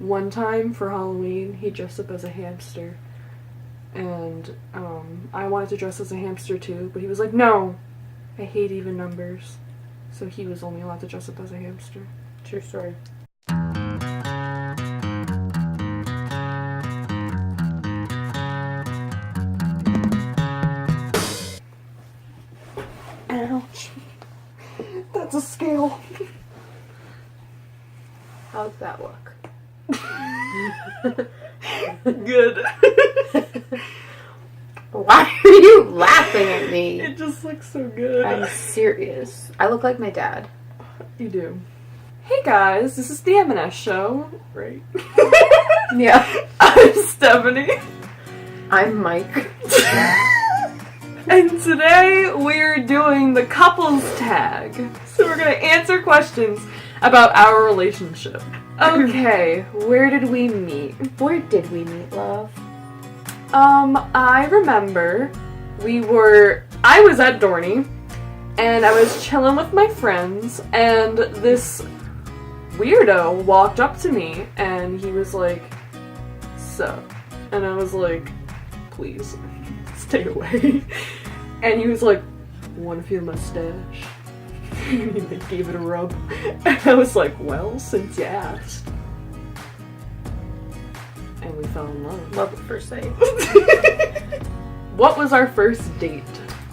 one time for Halloween, he dressed up as a hamster. And I wanted to dress as a hamster too, but he was like, no, I hate even numbers. So he was only allowed to dress up as a hamster. True story. Ouch. That's a scale. How's that look? Good. Why are you laughing at me? It just looks so good. I'm serious. I look like my dad. You do. Hey guys, this is the MnS show, right? Yeah. I'm Stephanie. I'm Mike. And today we're doing the couples tag. So we're gonna answer questions about our relationship. Okay, where did we meet? Where did we meet, love? I remember I was at Dorney, and I was chilling with my friends, and this weirdo walked up to me, and he was like, sup? And I was like, please, stay away. And he was like, wanna feel my stash? And he like gave it a rub. And I was like, well, since you asked. And we fell in love. Love at first sight. What was our first date?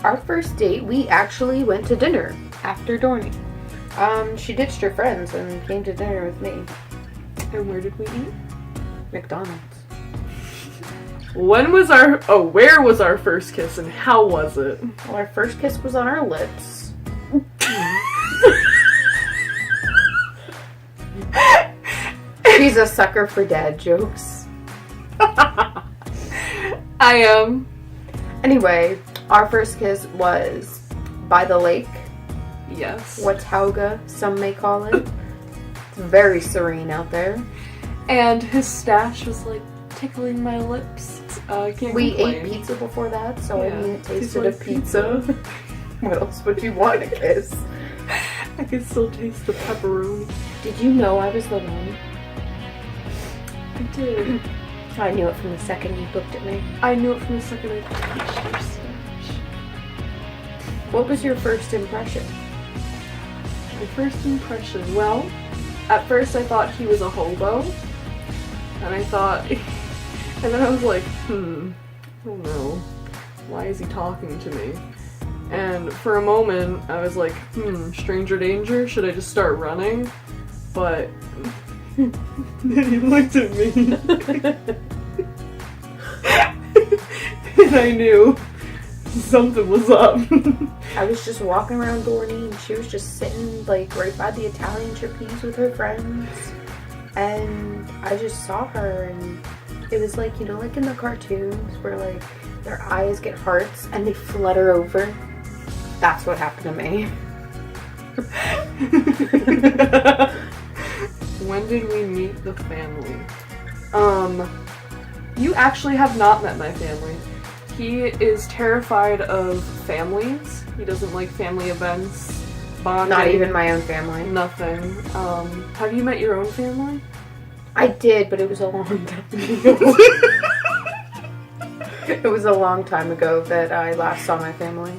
Our first date, we actually went to dinner after Dorney. She ditched her friends and came to dinner with me. And where did we eat? McDonald's. Where was our first kiss and how was it? Well, our first kiss was on our lips. She's a sucker for dad jokes. I am. Anyway, our first kiss was by the lake. Yes. Watauga, some may call it. It's very serene out there. And his stash was like tickling my lips. I can't We complain. ate pizza before that, so Yeah, I mean it tasted like of pizza. What else would you want to kiss? I could still taste the pepperoni. Did you know I was the one? I did. I knew it from the second you looked at me. I knew it from the second I touched your stash. What was your first impression? My first impression, well, at first I thought he was a hobo. And I thought, and then I was like, I don't know. Why is he talking to me? And for a moment, I was like, stranger danger? Should I just start running? But then he looked at me. And I knew something was up. I was just walking around Dorney and she was just sitting like right by the Italian trapeze with her friends. And I just saw her and it was like, you know, like in the cartoons where like their eyes get hearts and they flutter over. That's what happened to me. When did we meet the family? You actually have not met my family. He is terrified of families. He doesn't like family events, bonding. Not even my own family. Nothing. Have you met your own family? I did, but it was a long time ago. It was a long time ago that I last saw my family.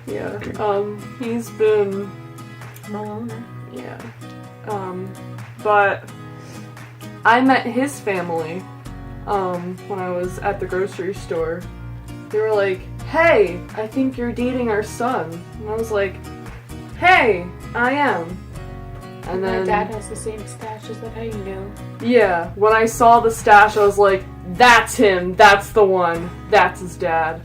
Yeah. He's been... I'm alone. Yeah. But I met his family, when I was at the grocery store. They were like, hey, I think you're dating our son. And I was like, hey, I am. And then... My dad has the same stash, is that how you know? Yeah, when I saw the stash, I was like, that's him, that's the one, that's his dad.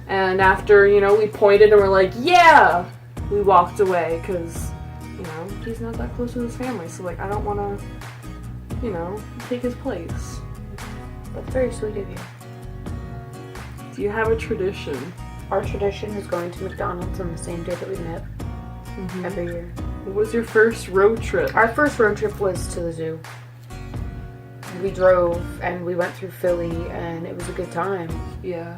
And after, you know, we pointed and we're like, yeah, we walked away, because, you know, he's not that close to his family, so, like, I don't want to, you know, take his place. That's very sweet of you. Do you have a tradition? Our tradition is going to McDonald's on the same day that we met every year. What was your first road trip? Our first road trip was to the zoo. We drove and we went through Philly and it was a good time. Yeah.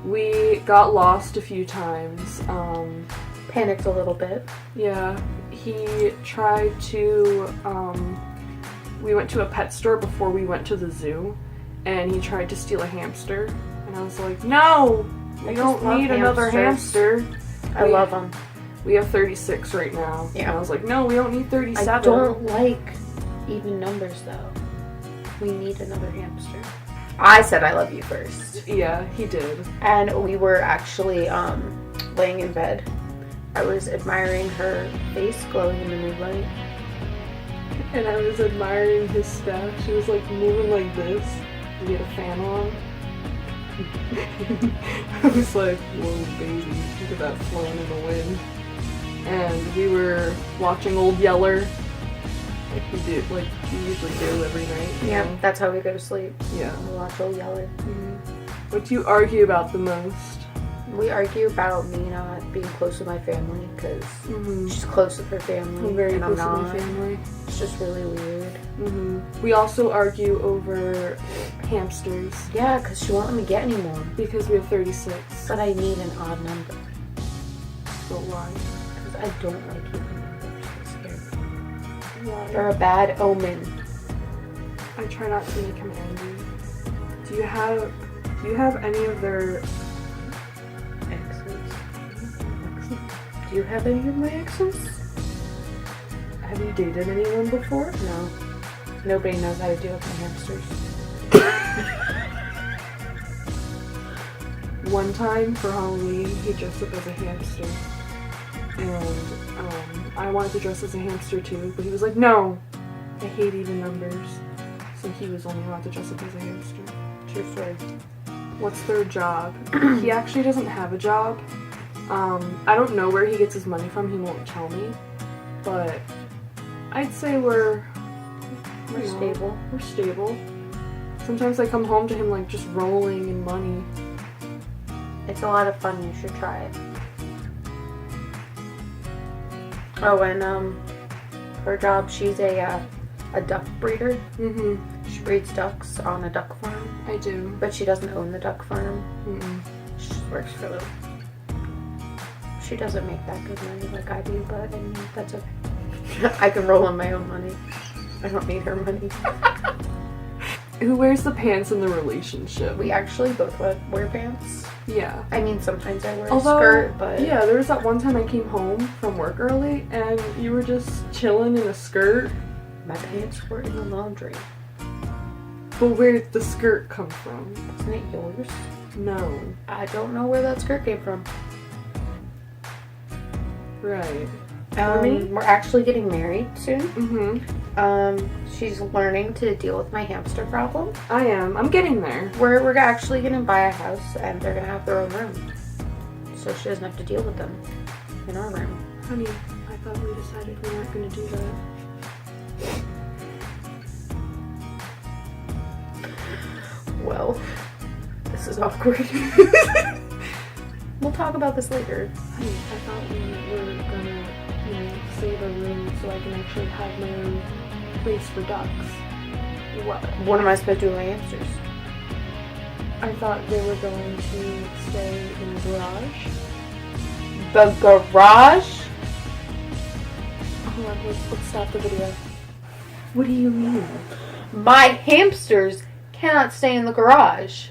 We got lost a few times. Panicked a little bit. Yeah. He tried to we went to a pet store before we went to the zoo, and he tried to steal a hamster, and I was like, no, we don't need another hamster. I love them. We have 36 right now. Yeah. And I was like, no, we don't need 37. I don't like even numbers though. We need another hamster. I said I love you first. Yeah, he did. And we were actually laying in bed. I was admiring her face glowing in the moonlight. And I was admiring his staff. She was like moving like this. We had a fan on. I was like, whoa, baby, look at that flowing in the wind. And we were watching Old Yeller, like we usually do every night. Yeah, that's how we go to sleep. Yeah. We watch Old Yeller. Mm-hmm. What do you argue about the most? We argue about me not being close with my family because she's close with her family. I'm very and close I'm not. with my family. It's just really weird. We also argue over hamsters. Yeah, because she won't let me get any more. Because we have 36. But I need an odd number. But why? Because I don't like even numbers. They scare me. Why? They're a bad omen. I try not to make him angry. Do you have any of their exes? Do you have any of my exes? Have you dated anyone before? No. Nobody knows how to deal with my hamsters. One time for Halloween, he dressed up as a hamster. And I wanted to dress as a hamster too, but he was like, no, I hate even numbers. So he was only allowed to dress up as a hamster. True story. What's their job? He actually doesn't have a job. I don't know where he gets his money from. He won't tell me. But I'd say we're stable. We're stable. Sometimes I come home to him like just rolling in money. It's a lot of fun. You should try it. Oh, and her job, she's a duck breeder. She breeds ducks on a duck farm. I do. But she doesn't own the duck farm. She just works for them. She doesn't make that good money like I do, but I mean, that's okay. I can roll on my own money. I don't need her money. Who wears the pants in the relationship? We actually both wear pants. Yeah. I mean, sometimes I wear a skirt, but... Yeah, there was that one time I came home from work early, and you were just chilling in a skirt. My pants were in the laundry. But where did the skirt come from? Isn't it yours? No. I don't know where that skirt came from. Right. We're actually getting married soon. She's learning to deal with my hamster problem. I am. I'm getting there. We're actually going to buy a house, and they're going to have their own room. So she doesn't have to deal with them in our room. Honey, I thought we decided we weren't going to do that. Well, this is awkward. We'll talk about this later. Honey, I thought we were gonna, save a room so I can actually have my own place for ducks. What am I supposed to do with my hamsters? I thought they were going to stay in the garage. The garage? Hold on, let's stop the video. What do you mean? My hamsters cannot stay in the garage.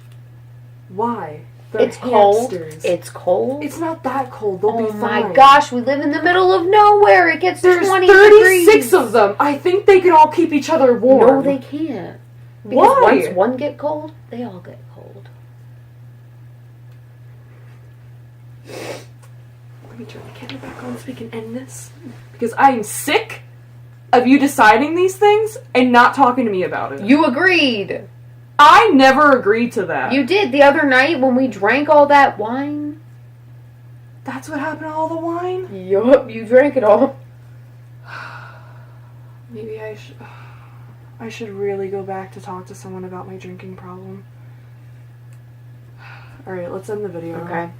Why? It's cold. It's cold. It's not that cold. They'll be fine. Oh my gosh, we live in the middle of nowhere. It gets 20 degrees. There's 36 of them. I think they can all keep each other warm. No, they can't. Because Why? once one get cold, they all get cold. Let me turn the camera back on so we can end this. Because I'm sick of you deciding these things and not talking to me about it. You agreed. I never agreed to that. You did the other night when we drank all that wine. That's what happened to all the wine? Yup, you drank it all. Maybe I should really go back to talk to someone about my drinking problem. Alright, let's end the video. Okay.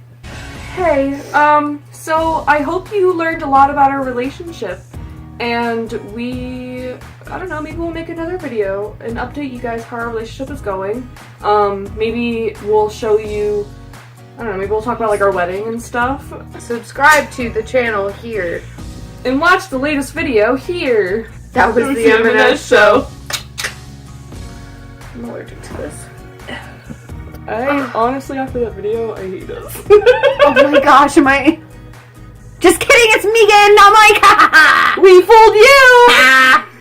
Hey, so I hope you learned a lot about our relationship. And I don't know, maybe we'll make another video and update you guys how our relationship is going. Maybe we'll show you, I don't know, maybe we'll talk about like our wedding and stuff. Subscribe to the channel here. And watch the latest video here. That was the MnS show. I'm allergic to this. I honestly, after that video, I hate us. Oh my gosh, am I... Just kidding, it's Meeghan, not Mike! We fooled you!